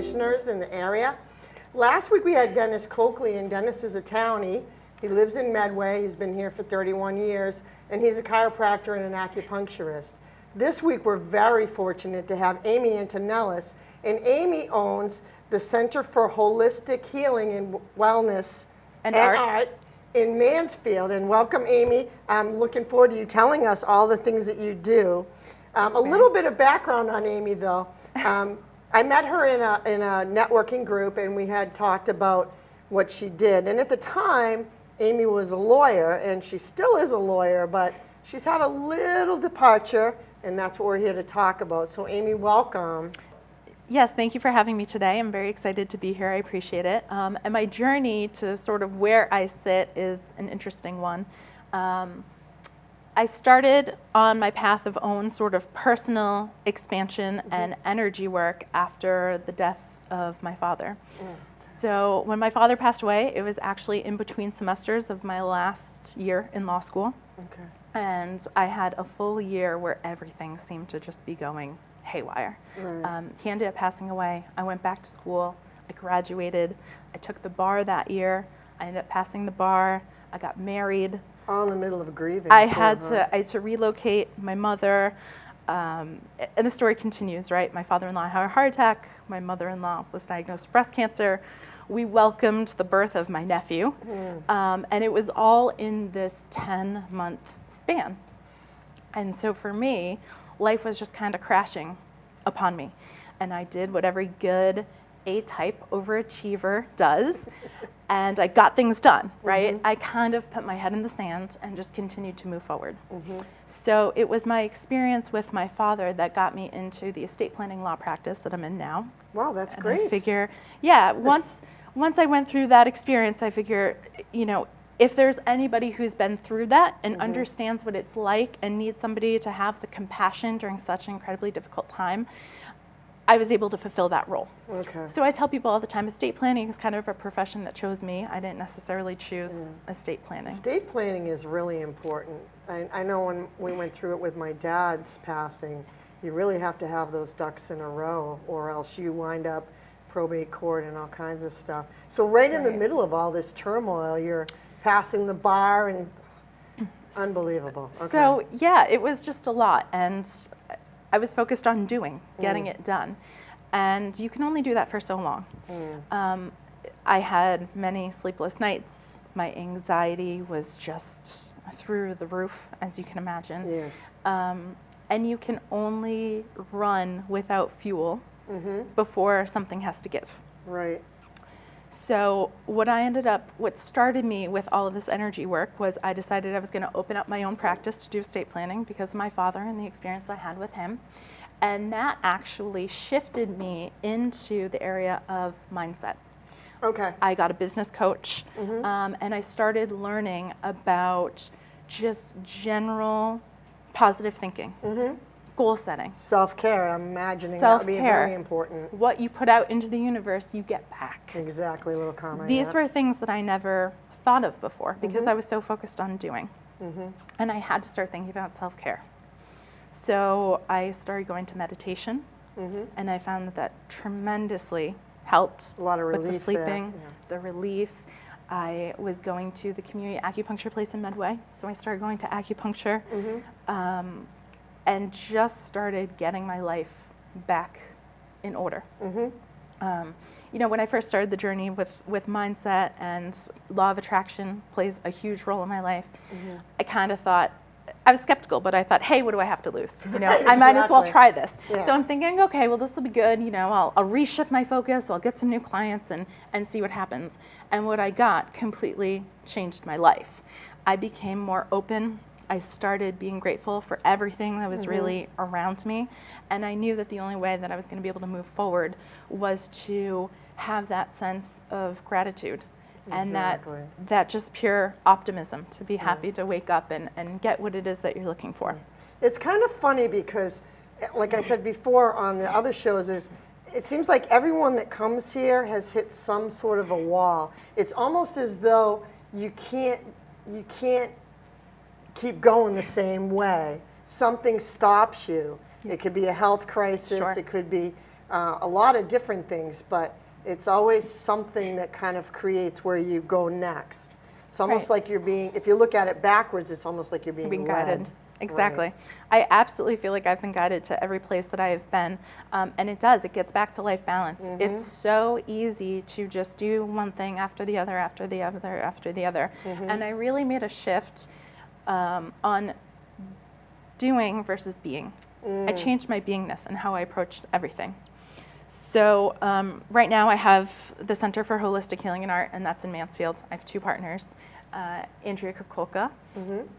practitioners in the area. Last week we had Dennis Coakley, and Dennis is a townie. He lives in Medway. He's been here for 31 years, and he's a chiropractor and an acupuncturist. This week we're very fortunate to have Amy Antonellis, and Amy owns the Center for Holistic Healing and Wellness and Art in Mansfield. And welcome, Amy. I'm looking forward to you telling us all the things that you do. A little bit of background on Amy, though. I met her in a networking group, and we had talked about what she did. And at the time, Amy was a lawyer, and she still is a lawyer, but she's had a little departure, and that's what we're here to talk about. So Amy, welcome. Yes, thank you for having me today. I'm very excited to be here. I appreciate it. And my journey to sort of where I sit is an interesting one. I started on my path of own sort of personal expansion and energy work after the death of my father. So when my father passed away, it was actually in between semesters of my last year in law school. And I had a full year where everything seemed to just be going haywire. He ended up passing away. I went back to school. I graduated. I took the bar that year. I ended up passing the bar. I got married. All in the middle of grieving. I had to relocate my mother, and the story continues, right? My father-in-law had a heart attack. My mother-in-law was diagnosed with breast cancer. We welcomed the birth of my nephew, and it was all in this 10-month span. And so for me, life was just kind of crashing upon me. And I did what every good A-type overachiever does, and I got things done, right? I kind of put my head in the sand and just continued to move forward. So it was my experience with my father that got me into the estate planning law practice that I'm in now. Wow, that's And great. I figure, yeah, once I went through that experience, I figure, you know, if there's anybody who's been through that and understands what it's like and needs somebody to have the compassion during such an incredibly difficult time, I was able to fulfill that role. So I tell people all the time, estate planning is kind of a profession that chose me. I didn't necessarily choose estate planning. Estate planning is really important. I know when we went through it with my dad's passing, you really have to have those ducks in a row, or else you wind up probate court and all kinds of stuff. So right in the middle of all this turmoil, you're passing the bar, and unbelievable. So yeah, it was just a lot, and I was focused on getting it done. And you can only do that for so long. I had many sleepless nights. My anxiety was just through the roof, as you can imagine. And you can only run without fuel before something has to give. So what started me with all of this energy work was I decided I was going to open up my own practice to do estate planning because of my father and the experience I had with him. And that actually shifted me into the area of mindset. I got a business coach, and I started learning about just general positive thinking. Goal setting. Self-care, I'm imagining that would be very important. What you put out into the universe, you get back. Exactly, little karma. These were things that I never thought of before because I was so focused on doing. And I had to start thinking about self-care. So I started going to meditation, and I found that tremendously helped a lot of relief with the sleeping, there. the relief. I was going to the community acupuncture place in Medway, so I started going to acupuncture. And just started getting my life back in order. You know, when I first started the journey with mindset, and law of attraction plays a huge role in my life, I kind of thought, I was skeptical, but I thought, hey, what do I have to lose? You know, I might as well try this. So I'm thinking, okay, well, this will be good. You know, I'll reshift my focus. I'll get some new clients and see what happens. And what I got completely changed my life. I became more open. I started being grateful for everything that was really around me. And I knew that the only way that I was going to be able to move forward was to have that sense of gratitude. And that just pure optimism, to be happy to wake up and get what it is that you're looking for. It's kind of funny because, like I said before on the other shows, it seems like everyone that comes here has hit some sort of a wall. It's almost as though you can't keep going the same way. Something stops you. It could be a health crisis. It could be a lot of different things, but it's always something that kind of creates where you go next. It's almost Right. like you're being, if you look at it backwards, it's almost like you're being Being led. guided. Exactly. I absolutely feel like I've been guided to every place that I have been. And it does, it gets back to life balance. It's so easy to just do one thing after the other, after the other, after the other. And I really made a shift on doing versus being. I changed my beingness and how I approached everything. So right now I have the Center for Holistic Healing and Art, and that's in Mansfield. I have two partners, Andrea Kukulka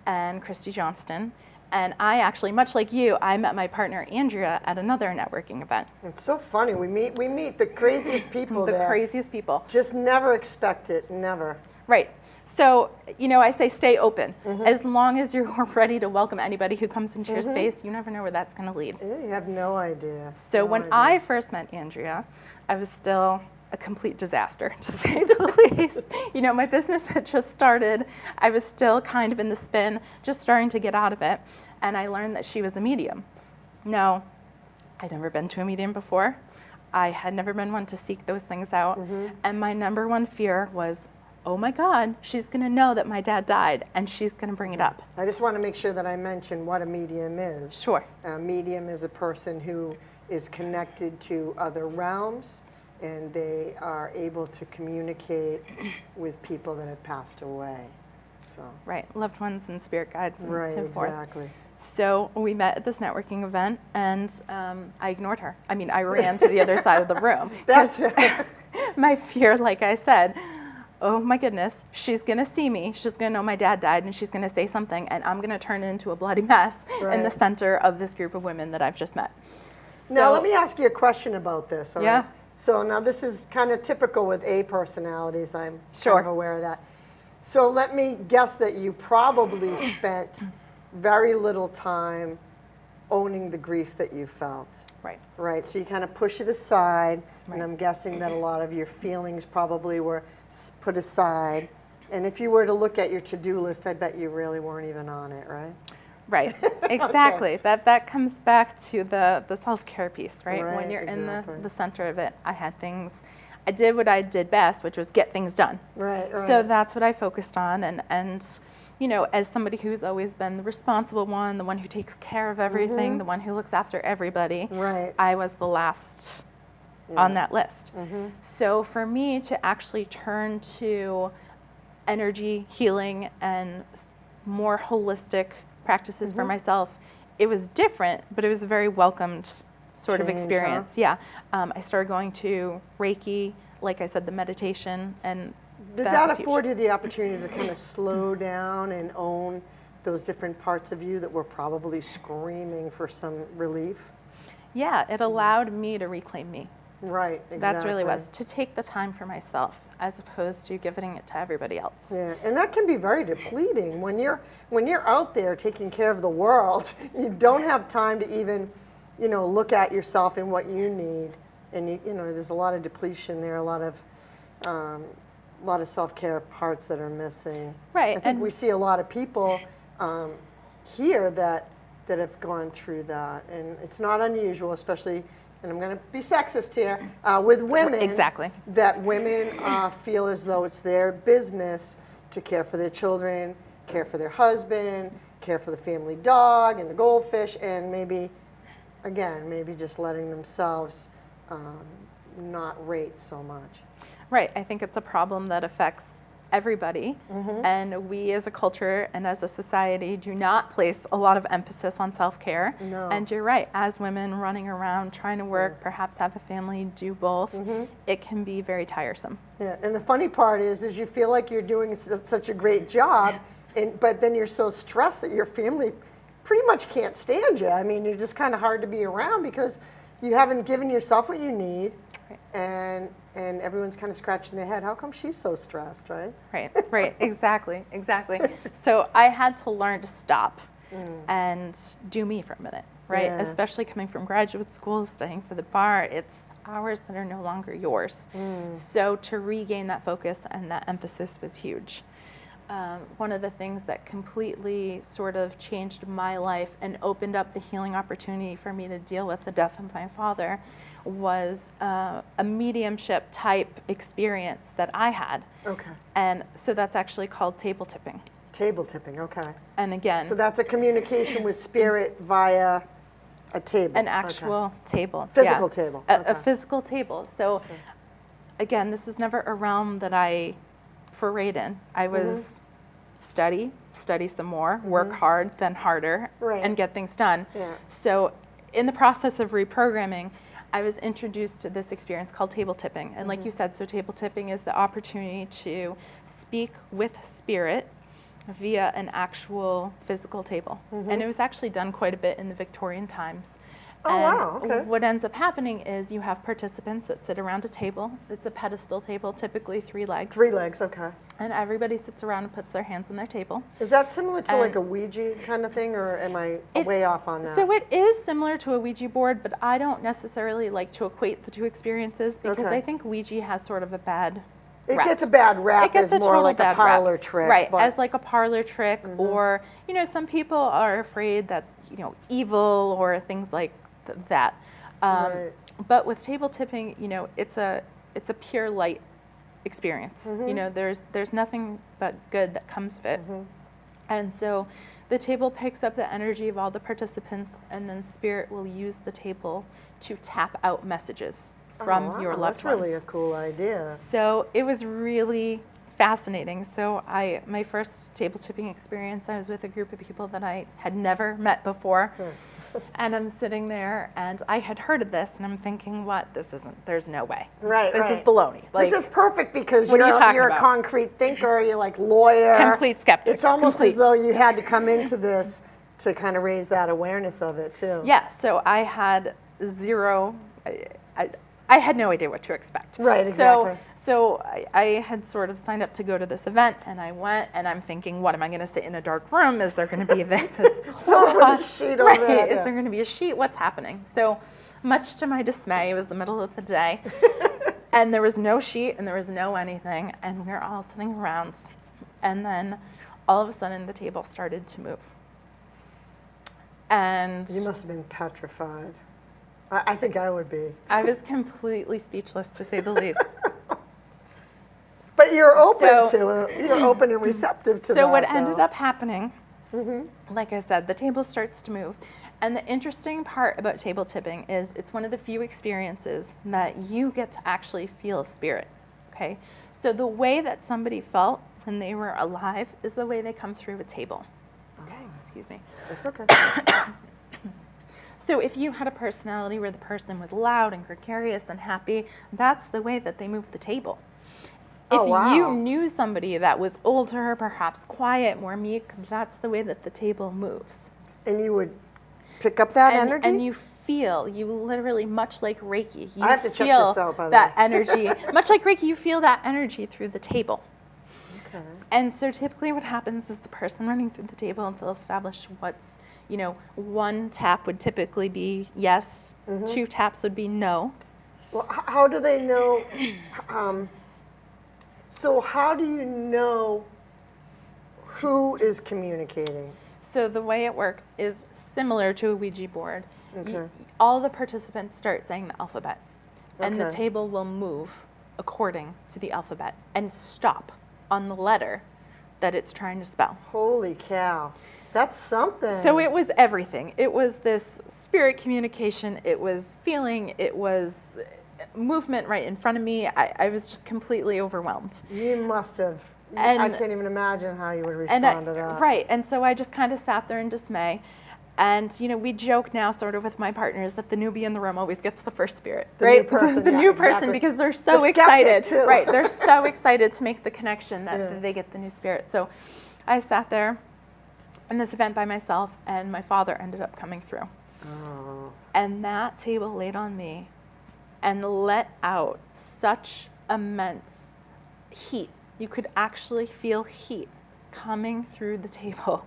and Christy Johnston. And I actually, much like you, I met my partner Andrea at another networking event. It's so funny. We meet the craziest people The there. craziest people. Just never expect it, never. Right. So, I say stay open. As long as you're ready to welcome anybody who comes into your space, you never know where that's going to lead. Yeah, you have no idea. So No when idea. I first met Andrea, I was still a complete disaster, to say the least. My business had just started. I was still kind of in the spin, just starting to get out of it. And I learned that she was a medium. Now, I'd never been to a medium before. I had never been one to seek those things out. And my number one fear was, oh my God, she's going to know that my dad died, and she's going to bring it up. I just want to make sure that I mention what a medium is. Sure. A medium is a person who is connected to other realms, and they are able to communicate with people that have passed away. So. Right, loved ones and spirit guides and Right, so forth. exactly. So we met at this networking event, and I ignored her. I mean, I ran to the other side of the room. That's My fear, like I said, oh my goodness, she's going to see me. She's going to know my dad died, and she's going to say something, and I'm going to turn it into a bloody mess in the Right. center of this group of women that I've just met. Now, So- let me ask you a question about this. All Yeah. right? So now this is kind of typical with A personalities. I'm Sure. kind of aware of that. So let me guess that you probably spent very little time owning the grief that you felt. Right. Right, so you kind of push it aside, Right. and I'm guessing that a lot of your feelings probably were put aside. And if you were to look at your to-do list, I bet you really weren't even on it, right? Right, exactly. That comes back to the self-care piece, right? Right, When you're exactly. in the center of it, I did what I did best, which was get things done. Right, right. So that's what I focused on, and as somebody who's always been the responsible one, the one who takes care of everything, the one who looks after everybody, Right. I was the last on that list. So for me to actually turn to energy healing and more holistic practices for myself, it was different, but it was a very welcomed sort of Change, huh? experience. Yeah, I started going to Reiki, like I said, the meditation, and Did that that was huge. afford you the opportunity to kind of slow down and own those different parts of you that were probably screaming for some relief? Yeah, it allowed me to reclaim me. Right, exactly. That's really was to take the time for myself as opposed to giving it to everybody else. Yeah, and that can be very depleting when you're out there taking care of the world. You don't have time to even, look at yourself and what you need, and there's a lot of depletion there, a lot of self-care parts that are missing. Right, I think and- we see a lot of people here that have gone through that, and it's not unusual, especially. And I'm going to be sexist here, with women. Exactly. That women feel as though it's their business to care for their children, care for their husband, care for the family dog and the goldfish, and maybe just letting themselves not rate so much. Right, I think it's a problem that affects everybody, and we as a culture and as a society do not place a lot of emphasis on self-care. No. And you're right, as women running around trying to work, perhaps have a family, do both, it can be very tiresome. Yeah, and the funny part is you feel like you're doing such a great job, but then you're so stressed that your family pretty much can't stand you. I mean, you're just kind of hard to be around because you haven't given yourself what you need, Right. and everyone's kind of scratching their head. How come she's so stressed, right? Right, exactly. So I had to learn to stop and do me for a minute, right? Yeah. Especially coming from graduate school, studying for the bar, it's hours that are no longer yours. So to regain that focus and that emphasis was huge. one of the things that completely sort of changed my life and opened up the healing opportunity for me to deal with the death of my father was a mediumship type experience that I had. Okay. And so that's actually called table tipping. Table tipping, okay. And again, So that's a communication with spirit via a table. an actual table. Physical yeah. table, A okay. physical table. So again, this was never a realm that I forayed in. I was study some more, work hard, then harder, Right. and get things done. Yeah. So in the process of reprogramming, I was introduced to this experience called table tipping. And like you said, so table tipping is the opportunity to speak with spirit via an actual physical table. And it was actually done quite a bit in the Victorian times. Oh, and wow, okay. what ends up happening is you have participants that sit around a table. It's a pedestal table, typically 3 legs. 3 legs, okay. And everybody sits around and puts their hands on their table. Is that similar to like And- a Ouija kind of thing, or am I way off on that? So it is similar to a Ouija board, but I don't necessarily like to equate the two experiences because Okay. I think Ouija has sort of a bad It rap. gets a bad rap It gets as a more total like a bad parlor rap. trick. Right, but- as like a parlor trick, or, you know, some people are afraid that, you know, evil or things like that. Right. But with table tipping, you know, it's a pure light experience. You know, there's nothing but good that comes of it. And so the table picks up the energy of all the participants, and then spirit will use the table to tap out messages from Oh, your wow, loved that's really ones. a cool idea. So it was really fascinating. So my first table tipping experience, I was with a group of people that I had never met before. And I'm sitting there and I had heard of this and I'm thinking, what? There's no way. Right, This is right. baloney. This is perfect because what are you talking you're a about? concrete thinker, you're like lawyer. Complete skeptic. It's almost Complete. as though you had to come into this to kind of raise that awareness of it too. Yeah, so I had zero, I had no idea what to expect. Right, exactly. So I had sort of signed up to go to this event, and I went, and I'm thinking, what am I going to sit in a dark room? Is there going to be this Someone with a cloth? sheet over Right, their is head. there going to be a sheet? What's happening? So much to my dismay, it was the middle of the day, and there was no sheet, and there was no anything, and we were all sitting around, and then all of a sudden the table started to move. And You must have been petrified. I think I would be. I was completely speechless, to say the least. But you're open So- you're open and receptive to that. So what ended though. up happening, like I said, the table starts to move. And the interesting part about table tipping is it's one of the few experiences that you get to actually feel spirit, okay? So the way that somebody felt when they were alive is the way they come through a table. Okay, excuse me. It's okay. So if you had a personality where the person was loud and gregarious and happy, that's the way that they moved the table. If Oh, wow. you knew somebody that was older, perhaps quiet, more meek, that's the way that the table moves. And you would pick up that And, energy? and you literally, much like Reiki, you I have to check feel this out, by the that way. energy, much like Reiki, you feel that energy through the table. Okay. And so typically what happens is the person running through the table, and they'll establish what's, you know, 1 tap would typically be yes, 2 taps would be no. Well, how do they know? So how do you know who is communicating? So the way it works is similar to a Ouija board. Okay. All the participants start saying the alphabet, and the Okay. table will move according to the alphabet and stop on the letter that it's trying to spell. Holy cow. That's something. So it was everything. It was this spirit communication, it was feeling, it was movement right in front of me. I was just completely overwhelmed. You must have. I And- can't even imagine how you would And respond to that. right, and so I just kind of sat there in dismay. And you know, we joke now, sort of, with my partners that the newbie in the room always gets the first spirit, The new right? person, the yeah, new person, exactly. because they're The so skeptic, excited, too. right? They're so excited to make the connection that Yeah. they get the new spirit. So, I sat there in this event by myself, and my father ended up coming through, Oh. and that table laid on me, and let out such immense heat. You could actually feel heat coming through the table.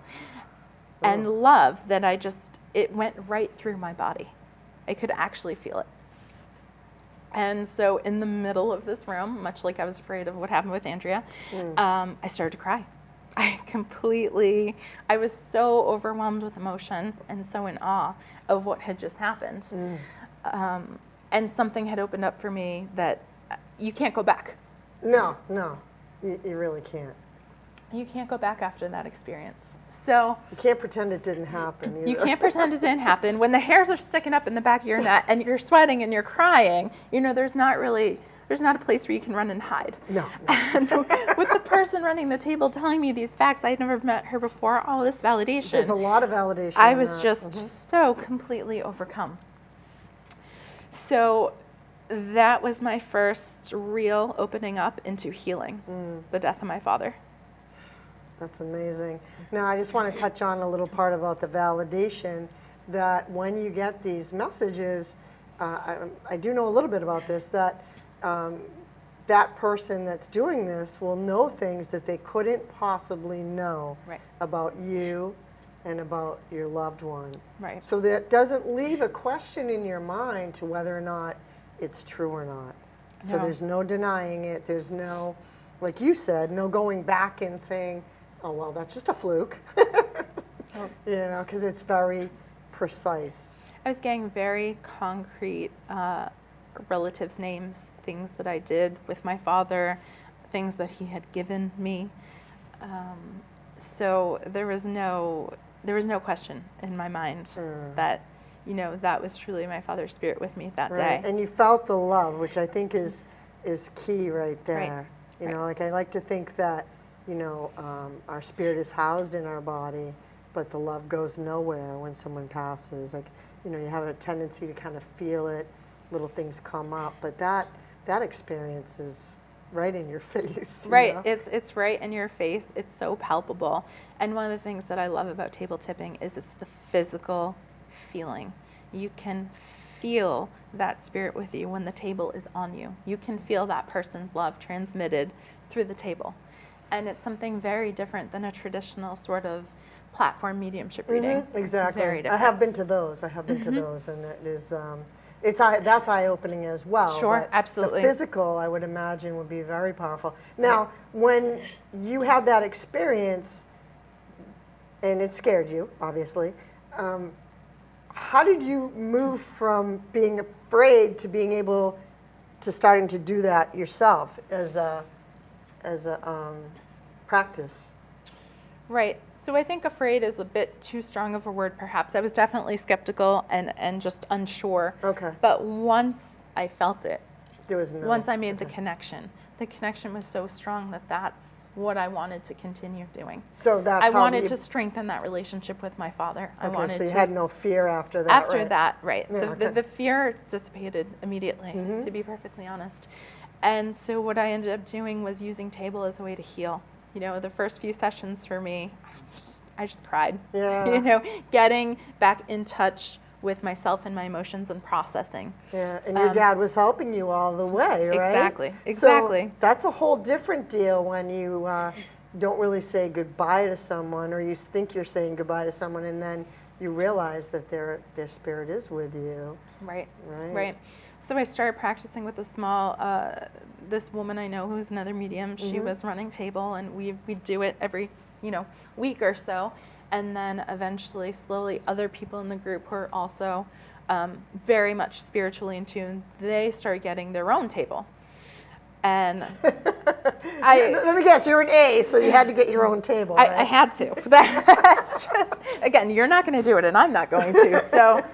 And love that it went right through my body. I could actually feel it. And so in the middle of this room, much like I was afraid of what happened with Andrea, I started to cry. I was so overwhelmed with emotion and so in awe of what had just happened. And something had opened up for me that you can't go back. No, you really can't. You can't go back after that experience. So You can't pretend it didn't happen either. you can't pretend it didn't happen. When the hairs are sticking up in the back of your neck and you're sweating and you're crying, there's not a place where you can run and hide. No. And with the person running the table telling me these facts, I'd never met her before, all this validation. There's a lot of validation. I in was that. just so completely overcome. So that was my first real opening up into healing, the death of my father. That's amazing. Now, I just want to touch on a little part about the validation, that when you get these messages, I do know a little bit about this, that that person that's doing this will know things that they couldn't possibly know Right. about you and about your loved one. Right. So that doesn't leave a question in your mind to whether or not it's true or not. So No. there's no denying it. There's no, like you said, no going back and saying, oh, well, that's just a fluke. Because it's very precise. I was getting very concrete relatives' names, things that I did with my father, things that he had given me. So there was no question in my mind that, that was truly my father's spirit with me that Right. day. And you felt the love, which I think is key right there. Right. Like I like to think that, our spirit is housed in our body, but the love goes nowhere when someone passes. Like, you have a tendency to kind of feel it, little things come up, but that experience is right in your face. Right, it's right in your face. It's so palpable. And one of the things that I love about table tipping is it's the physical feeling. You can feel that spirit with you when the table is on you. You can feel that person's love transmitted through the table. And it's something very different than a traditional sort of platform mediumship reading. Exactly. It's very different. I have been to those. And it is, that's eye-opening as well. Sure, but absolutely. The physical, I would imagine, would be very powerful. Now, when you had that experience, and it scared you, obviously, how did you move from being afraid to being able to starting to do that yourself as a practice? Right. So I think afraid is a bit too strong of a word, perhaps. I was definitely skeptical and just unsure. Okay. But once I felt it, There was no. once I made the connection was so strong that that's what I wanted to continue doing. So that's I how wanted you- to strengthen that relationship with my father. I Okay, wanted so you to. had no fear after that, After right? that, right. Yeah, okay. The fear dissipated immediately, to be perfectly honest. And so what I ended up doing was using table as a way to heal. The first few sessions for me, I just cried. Yeah. Getting back in touch with myself and my emotions and processing. Yeah, and your dad was helping you all the way, right? Exactly. So that's a whole different deal when you don't really say goodbye to someone, or you think you're saying goodbye to someone, and then you realize that their spirit is with you. Right. Right. So I started practicing with a small, this woman I know who's another medium. She was running table, and we do it every, week or so. And then eventually, slowly, other people in the group who are also very much spiritually in tune, they started getting their own table. And Let me guess, you're an A, so you had to get your own table, right? I had to. That's just, again, you're not going to do it, and I'm not going to. So,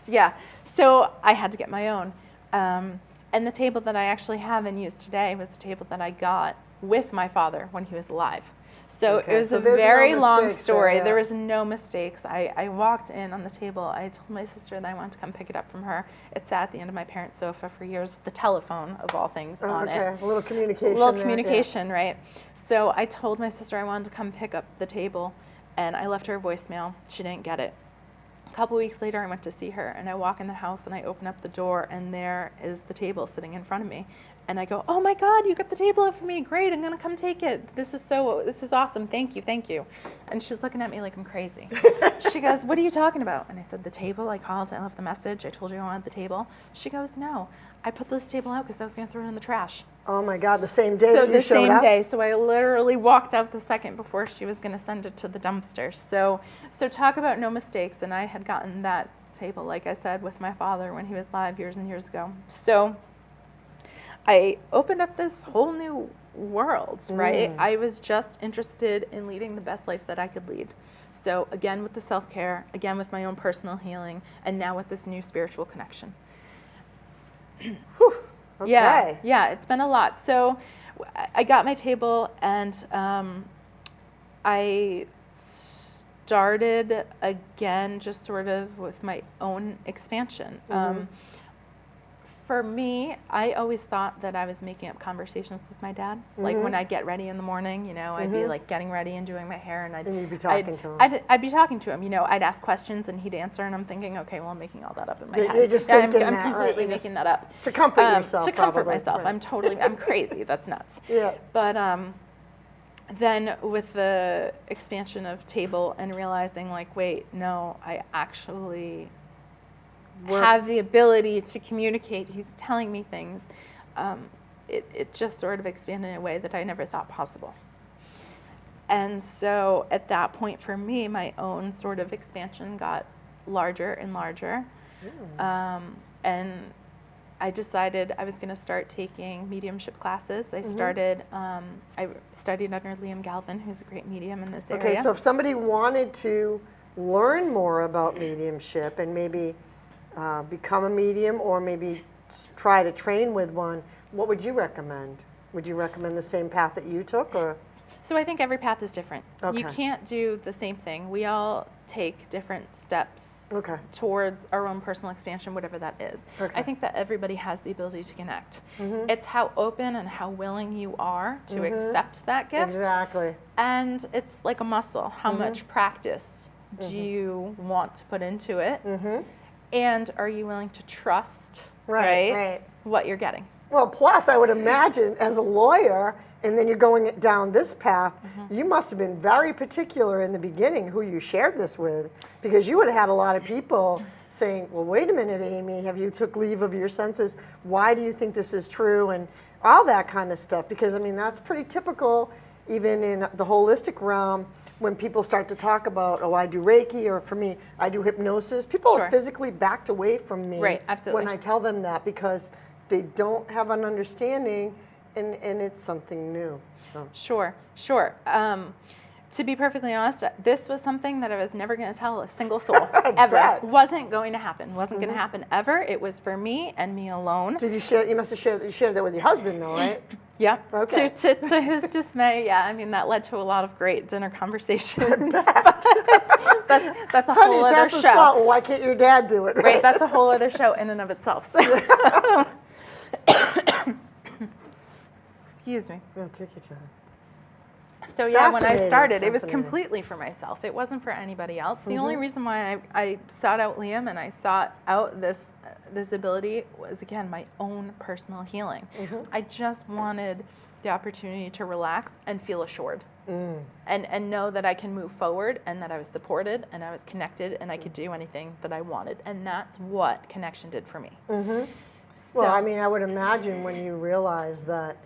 yeah. So I had to get my own. And the table that I actually have and use today was the table that I got with my father when he was alive. So Okay, it was so a there's no very long mistakes story. there, yeah. There was no mistakes. I walked in on the table. I told my sister that I wanted to come pick it up from her. It sat at the end of my parents' sofa for years with the telephone, of all things, on it. Okay, a little communication. A little there, communication, right? So I told my sister I wanted to come pick up the table, and I left her a voicemail. She didn't get it. A couple weeks later, I went to see her, and I walk in the house, and I open up the door, and there is the table sitting in front of me. And I go, "Oh my God, you got the table up for me! Great, I'm gonna come take it. This is awesome. Thank you." And she's looking at me like I'm crazy. She goes, "What are you talking about?" And I said, "The table. I called. I left the message. I told you I wanted the table." She goes, "No, I put this table out because I was going to throw it in the trash. Oh my God, the same day So that you the showed same up? day. So I literally walked out the second before she was going to send it to the dumpster. So talk about no mistakes. And I had gotten that table, like I said, with my father when he was alive years and years ago. So I opened up this whole new world, right? I was just interested in leading the best life that I could lead. So again, with the self-care, again, with my own personal healing, and now with this new spiritual connection. Whew. Okay. Yeah, it's been a lot. So I got my table, and I started again just sort of with my own expansion. For me, I always thought that I was making up conversations with my dad. Like when I'd get ready in the morning, you know, I'd be like getting ready and doing my hair, and And you'd be talking to him. I'd be talking to him. You know, I'd ask questions and he'd answer, and I'm thinking, okay, well, I'm making all that up in my head. You're just Yeah, thinking I'm that, completely right? making that up To comfort yourself, To comfort probably, myself, right. I'm crazy. That's nuts. Yeah. But then with the expansion of table and realizing, like, wait, no, I actually have the ability to communicate. He's telling me things. It just sort of expanded in a way that I never thought possible. And so at that point for me, my own sort of expansion got larger and larger. And I decided I was going to start taking mediumship classes. I started, I studied under Liam Galvin, who's a great medium in this area. Okay, so if somebody wanted to learn more about mediumship and maybe become a medium or maybe try to train with one, what would you recommend? Would you recommend the same path that you took, or? So I think every path is different. Okay. You can't do the same thing. We all take different steps Okay. towards our own personal expansion, whatever that is. Okay. I think that everybody has the ability to connect. It's how open and how willing you are to accept that gift. Exactly. And it's like a muscle. How much practice do you want to put into it? And are you willing to trust, Right. what you're getting? Well, plus I would imagine as a lawyer, and then you're going down this path, you must have been very particular in the beginning who you shared this with, because you would have had a lot of people saying, well, wait a minute, Amy, have you took leave of your senses? Why do you think this is true? And all that kind of stuff, because I mean, that's pretty typical even in the holistic realm. When people start to talk about, oh, I do Reiki, or for me, I do hypnosis, people Sure. are physically backed away from me Right, absolutely. when I tell them that, because they don't have an understanding, and it's something new. So Sure. To be perfectly honest, this was something that I was never going to tell a single soul ever. bet. Wasn't going to happen. Wasn't going to happen ever. It was for me and me alone. did you share? You must have shared that with your husband, though, right? Yeah. Okay. To his dismay, yeah. I mean, that led to a lot of great dinner conversations. But that's a Honey, whole other pass the show. salt. Well, why can't your dad do it? Right. That's a whole other show in and of itself. So. Excuse me. Yeah, take your time. So yeah, when I Fascinating, started, it was fascinating. completely for myself. It wasn't for anybody else. The only reason why I sought out Liam and I sought out this ability was, again, my own personal healing. I just wanted the opportunity to relax and feel assured, and know that I can move forward, and that I was supported, and I was connected, and I could do anything that I wanted. And that's what connection did for me. So, Well, I mean, I would imagine when you realize that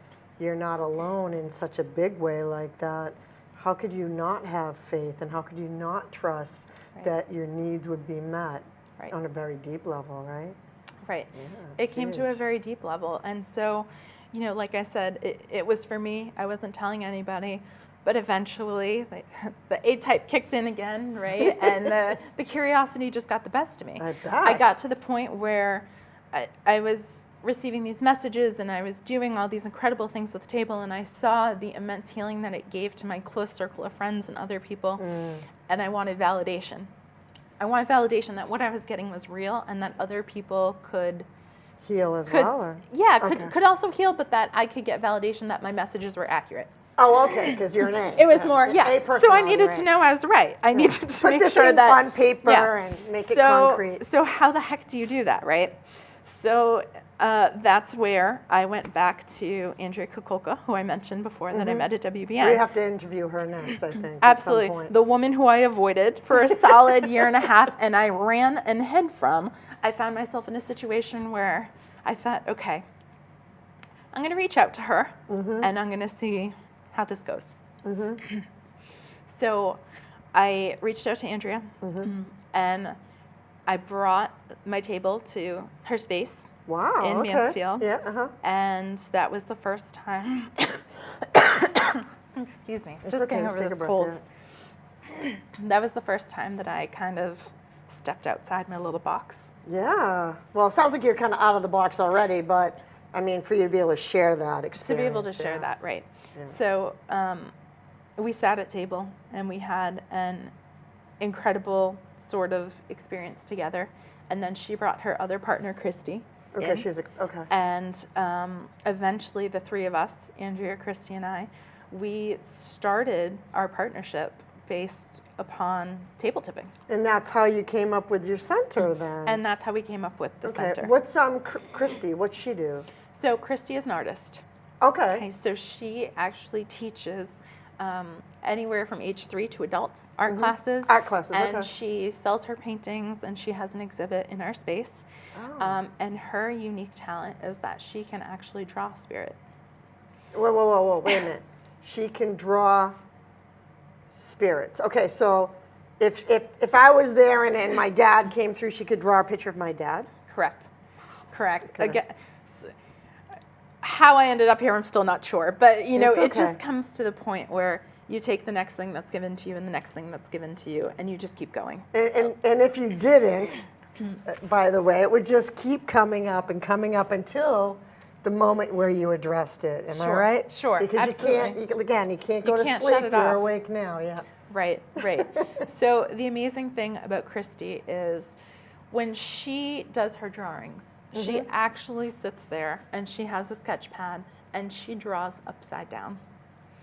you're not alone in such a big way like that, how could you not have faith, and how could you not trust Right. that your needs would be met Right. on a very deep level, right? Right. Yeah, It came to a huge. very deep level. And so, you know, like I said, it was for me. I wasn't telling anybody. But eventually, the A-type kicked in again, right? And the curiosity just got the best of me. I bet. I got to the point where I was receiving these messages, and I was doing all these incredible things with the table, and I saw the immense healing that it gave to my close circle of friends and other people. And I wanted validation. I wanted validation that what I was getting was real, and that other people could Heal as well, or? Okay. could also heal, but that I could get validation that my messages were accurate. Oh, okay, because you're an A. It was more, A yeah. So I personality, needed right. to know I was right. I needed to Put make this sure in that on paper yeah. and make it concrete. So how the heck do you do that, right? So that's where I went back to Andrea Kukulka, who I mentioned before that I met at WBN. We have to interview her next, I think. Absolutely. At some point. The woman who I avoided for a solid year and a half and I ran and hid from, I found myself in a situation where I thought, okay, I'm going to reach out to her and I'm going to see how this goes. So I reached out to Andrea and I brought my table to her space Wow. in Okay. Mansfield. Yeah. And that was the first time. Excuse me. It's Just okay. getting Just over take a this breath, cold. That was the first time that I kind of stepped outside my little box. Yeah. Well, it sounds like you're kind of out of the box already, but I mean, for you to be able to share that experience. To be able to share that, right. Yeah. So we sat at table and we had an incredible sort of experience together. And then she brought her other partner, Christy. Okay, in. okay. And eventually the three of us, Andrea, Christy, and I, we started our partnership based upon table tipping. And that's how you came up with your center then. And that's how we came up with the center. What's Christy? What's she do? So Christy is an artist. Okay. Okay, so she actually teaches anywhere from age 3 to adults art classes. Art classes, and okay. she sells her paintings and she has an exhibit in our space. Oh. And her unique talent is that she can actually draw spirit. Whoa, wait a minute. She can draw spirits. Okay, so if I was there and my dad came through, she could draw a picture of my dad? Correct. Okay. Again, how I ended up here, I'm still not sure. But, you know, It's it just okay. comes to the point where you take the next thing that's given to you and the next thing that's given to you, and you just keep going. And if you didn't, by the way, it would just keep coming up until the moment where you addressed it. Am I Sure, right? sure, Because absolutely. you can't go You to can't sleep. shut it You're off. awake now. Yeah. Right. So the amazing thing about Christy is when she does her drawings, she actually sits there and she has a sketch pad and she draws upside down.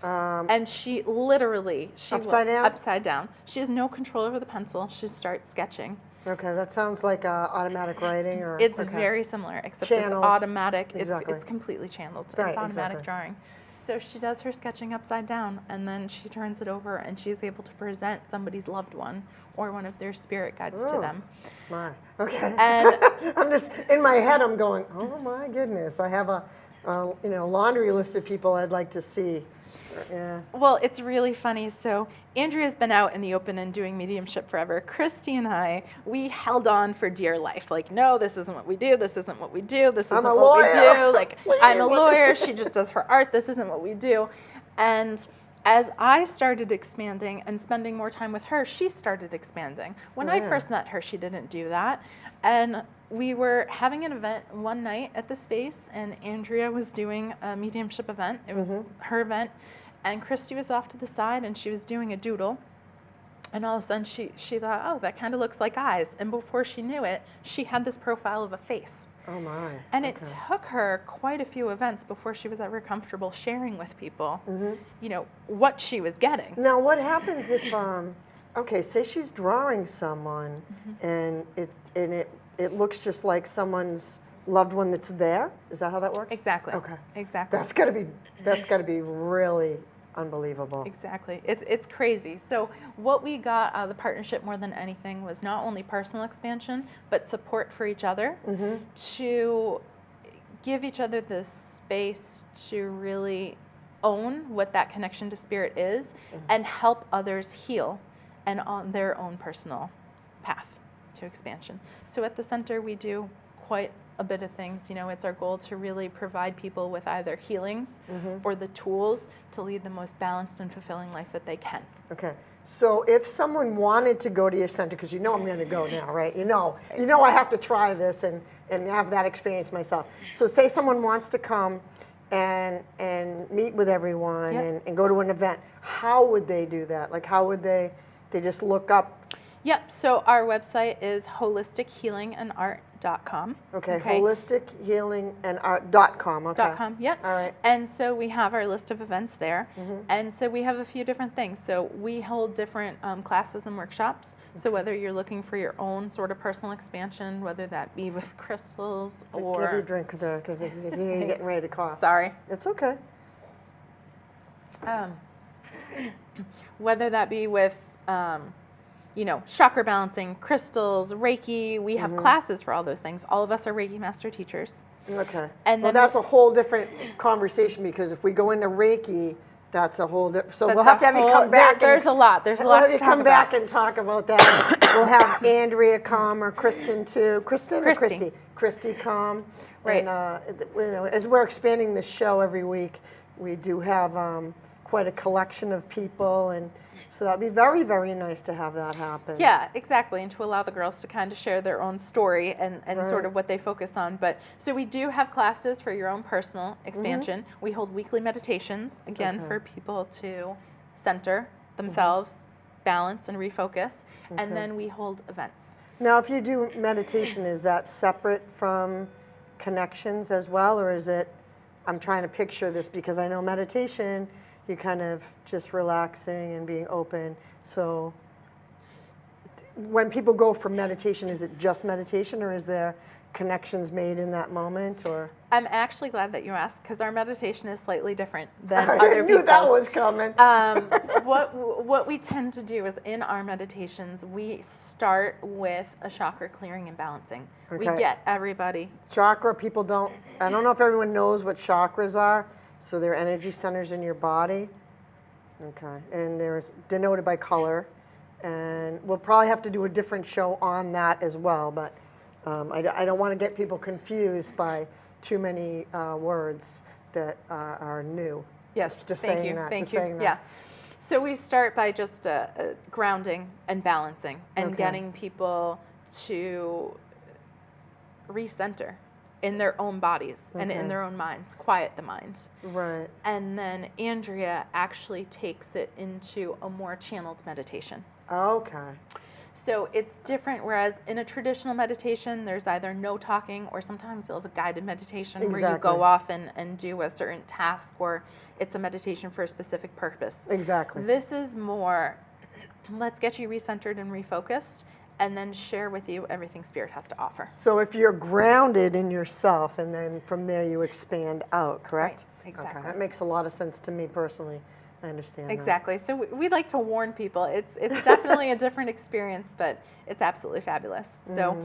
And she literally, Upside down? Upside down. She has no control over the pencil. She starts sketching. Okay, that sounds like automatic writing or. It's okay. very similar, except Channels. it's automatic. Exactly. It's completely channeled. Right, It's automatic exactly. drawing. So she does her sketching upside down, and then she turns it over, and she's able to present somebody's loved one or one of their spirit guides to Oh. them. My. Okay. And I'm just in my head. I'm going. Oh my goodness! I have a laundry list of people I'd like to see. Yeah. well, it's really funny. So Andrea's been out in the open and doing mediumship forever. Christy and I, we held on for dear life. Like, no, this isn't what we do. This isn't what we do. This isn't a what we lawyer. do. Like, Please I'm a let me- lawyer. She just does her art. This isn't what we do. And as I started expanding and spending more time with her, she started expanding. When I Yeah. first met her, she didn't do that. And we were having an event one night at the space, and Andrea was doing a mediumship event. It was her event. And Christy was off to the side, and she was doing a doodle. And all of a sudden, she thought, oh, that kind of looks like eyes. And before she knew it, she had this profile of a face. Oh my. And it took her quite a few events before she was ever comfortable sharing with people, you know, what she was getting. Now, what happens if, okay, say she's drawing someone, and it looks just like someone's loved one that's there? Is that how that works? Exactly. Okay. Exactly. That's got to be really unbelievable. Exactly. It's crazy. So what we got out of the partnership more than anything was not only personal expansion, but support for each other to give each other the space to really own what that connection to spirit is and help others heal and on their own personal path to expansion. So at the center, we do quite a bit of things. You know, it's our goal to really provide people with either healings or the tools to lead the most balanced and fulfilling life that they can. Okay. So if someone wanted to go to your center, because you know I'm going to go now, right? You know I have to try this and have that experience myself. So say someone wants to come and meet with everyone Yep. and go to an event. How would they do that? Like how would they just look up? Yep, so our website is holistichealingandart.com. Okay, holistichealingandart.com. Okay. .com, yep. All right. And so we have our list of events there. And so we have a few different things. So we hold different classes and workshops. So whether you're looking for your own sort of personal expansion, whether that be with crystals Give you a or... drink there because you're getting ready to cough. Sorry. It's okay. Whether that be with chakra balancing, crystals, Reiki. We have classes for all those things. All of us are Reiki master teachers. Okay. And Well, then that's a whole different conversation, because if we go into Reiki, that's a whole different, so we'll That's have a to have you whole- come back. there's a lot. There's a lot to talk come back about. and talk about that. We'll have Andrea come, or Kristen too. Kristen or Christy. Christy? Christy come. Right. And, as we're expanding the show every week, we do have quite a collection of people, and so that'd be very, very nice to have that happen. Yeah, exactly, and to allow the girls to kind of share their own story and sort of what they focus on. But so we do have classes for your own personal expansion. We hold weekly meditations, again, for people to center themselves, balance, and refocus. And then we hold events. Now, if you do meditation, is that separate from connections as well, or is it, I'm trying to picture this because I know meditation, you're kind of just relaxing and being open. So when people go for meditation, is it just meditation, or is there connections made in that moment, or? I'm actually glad that you asked, because our meditation is slightly different than I other knew people's. that was coming. What we tend to do is, in our meditations, we start with a chakra clearing and balancing. We Okay. get everybody. Chakra, people don't, I don't know if everyone knows what chakras are. So they're energy centers in your body. Okay, and there's denoted by color. And we'll probably have to do a different show on that as well, but I don't want to get people confused by too many words that are new. Yes, Just thank saying you, that, thank just you. saying that. Yeah. So we start by just grounding and balancing and Okay. getting people to recenter in their own bodies and in Okay. their own minds, quiet the mind. Right. And then Andrea actually takes it into a more channeled meditation. Okay. So it's different, whereas in a traditional meditation, there's either no talking, or sometimes you'll have a guided meditation where you Exactly. go off and do a certain task, or it's a meditation for a specific purpose. Exactly. This is more, let's get you recentered and refocused, and then share with you everything Spirit has to offer. So if you're grounded in yourself, and then from there you expand out, correct? Right, exactly. Okay. That makes a lot of sense to me personally. I understand that. Exactly. So we like to warn people. It's definitely a different experience, but it's absolutely fabulous. So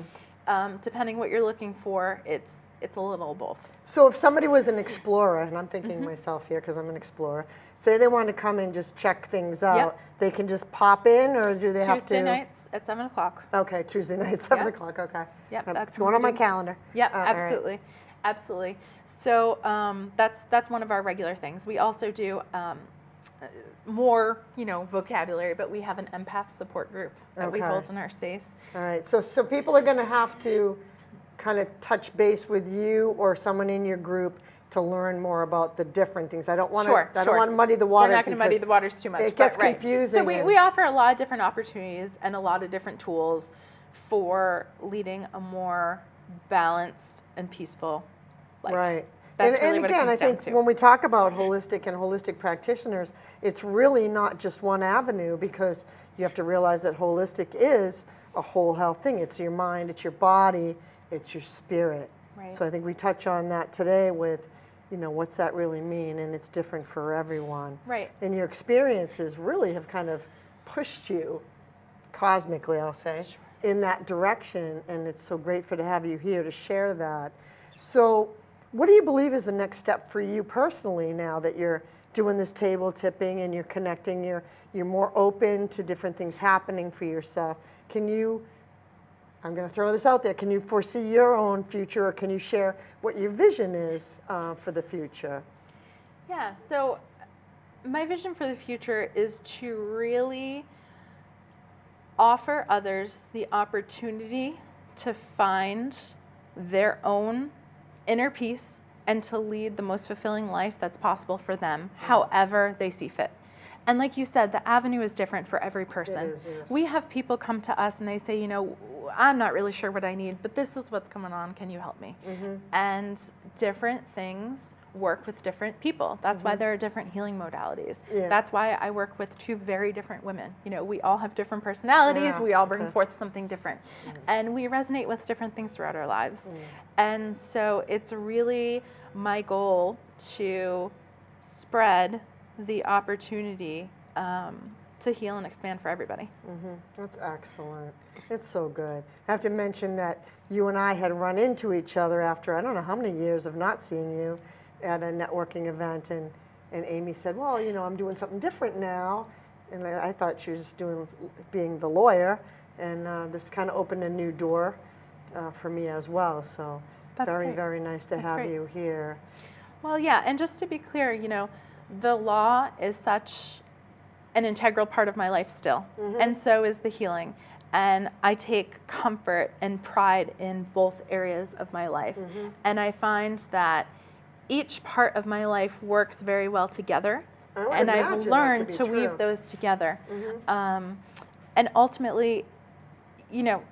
depending what you're looking for, it's a little of both. So if somebody was an explorer, and I'm thinking myself here because I'm an explorer, say they want to come and just check things out, Yep. they can just pop in, or do they have to? Tuesday nights at 7 o'clock. Okay, Tuesday night, 7 Yep. o'clock, okay. Yep, It's going on my calendar. Yep, All right. absolutely. Absolutely. So that's one of our regular things. We also do more, vocabulary, but we have an empath support group that we Okay. hold in our space. All right, so people are going to have to kind of touch base with you or someone in your group to learn more about the different things. I don't want to. Sure, I don't sure. want to muddy the water. We're not going to muddy the waters too much. It but gets right. confusing So we and- offer a lot of different opportunities and a lot of different tools for leading a more balanced and peaceful life. Right. That's and really what it again, comes I think down to. when we talk about holistic and holistic practitioners, it's really not just one avenue, because you have to realize that holistic is a whole health thing. It's your mind, it's your body, it's your spirit. Right. So I think we touch on that today with, what's that really mean? And it's different for everyone. Right. And your experiences really have kind of pushed you, cosmically, I'll say, in that direction. And it's so grateful to have you here to share that. So what do you believe is the next step for you personally now that you're doing this table tipping and you're connecting, you're more open to different things happening for yourself? Can you, I'm going to throw this out there, can you foresee your own future, or can you share what your vision is for the future? Yeah, so my vision for the future is to really offer others the opportunity to find their own inner peace and to lead the most fulfilling life that's possible for them, however they see fit. And like you said, the avenue is different for every person. is, yes. We have people come to us and they say, I'm not really sure what I need, but this is what's going on. Can you help me? And different things work with different people. That's why there are different healing modalities. Yeah. That's why I work with two very different women. We all have different personalities. Yeah, We all bring okay. forth something different. And we resonate with different things throughout our lives. And so it's really my goal to spread the opportunity to heal and expand for everybody. That's excellent. It's so good. I have to mention that you and I had run into each other after I don't know how many years of not seeing you at a networking event, and Amy said, well, you know, I'm doing something different now. And I thought she was being the lawyer, and this kind of opened a new door for me as well. So That's very, great. very nice to That's have great. you here. Well, yeah, and just to be clear, you know, the law is such an integral part of my life still, and so is the healing. And I take comfort and pride in both areas of my life. And I find that each part of my life works very well together. I would And I've imagine that learned to to be weave true. those together. And ultimately, you know,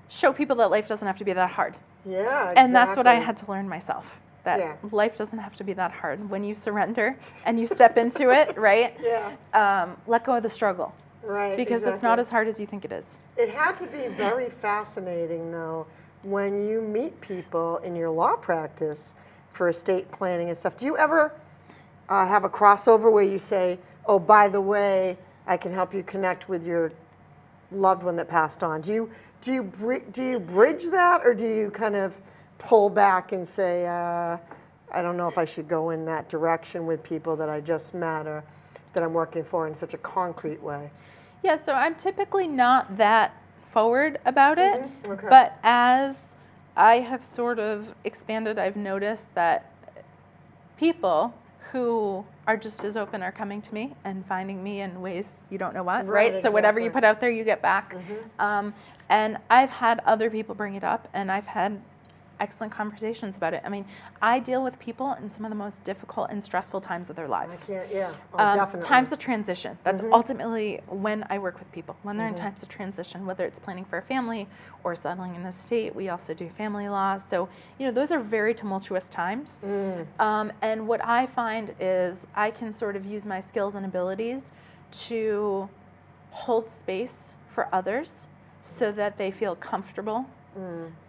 show people that life doesn't have to be that hard. Yeah, exactly. And that's what I had to learn myself. That Yeah. life doesn't have to be that hard. When you surrender and you step into it, right? Yeah. Let go of the struggle. Right. Because it's not as hard as you think it is. It had to be very fascinating, though, when you meet people in your law practice for estate planning and stuff. Do you ever have a crossover where you say, oh, by the way, I can help you connect with your loved one that passed on? Do you bridge that, or do you kind of pull back and say, I don't know if I should go in that direction with people that I just met or that I'm working for in such a concrete way? Yeah, so I'm typically not that forward about it. Okay. But as I have sort of expanded, I've noticed that people who are just as open are coming to me and finding me in ways you don't know what, right? So whatever you exactly. put out there, you get back. And I've had other people bring it up, and I've had excellent conversations about it. I mean, I deal with people in some of the most difficult and stressful times of their lives. Yeah, oh, definitely. Times of transition. That's ultimately when I work with people, when they're in times of transition, whether it's planning for a family or settling in a state. We also do family law. So, you know, those are very tumultuous times. And what I find is I can sort of use my skills and abilities to hold space for others so that they feel comfortable,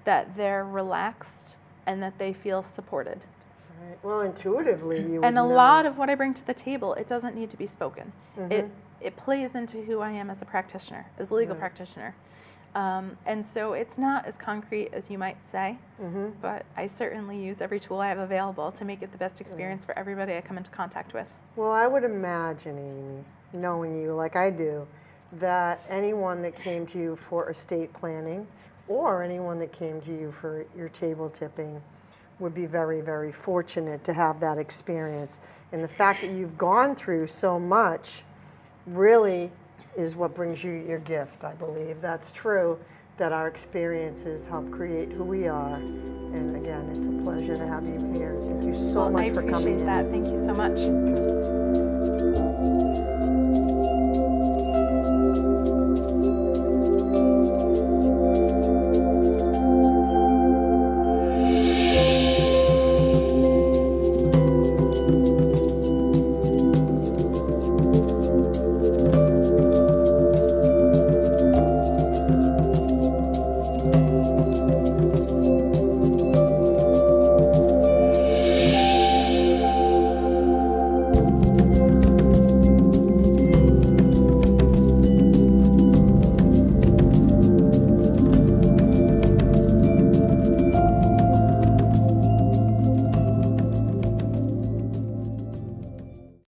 that they're relaxed, and that they feel supported. Right. Well, intuitively, you And would a know. lot of what I bring to the table, it doesn't need to be spoken. It plays into who I am as a practitioner, as a legal practitioner. And so it's not as concrete as you might say, but I certainly use every tool I have available to make it the best experience for everybody I come into contact with. Well, I would imagine, Amy, knowing you like I do, that anyone that came to you for estate planning or anyone that came to you for your table tipping would be very, very fortunate to have that experience. And the fact that you've gone through so much really is what brings you your gift, I believe. That's true, that our experiences help create who we are. And again, it's a pleasure to have you here. Thank you so much for coming. I appreciate that. Thank you so much.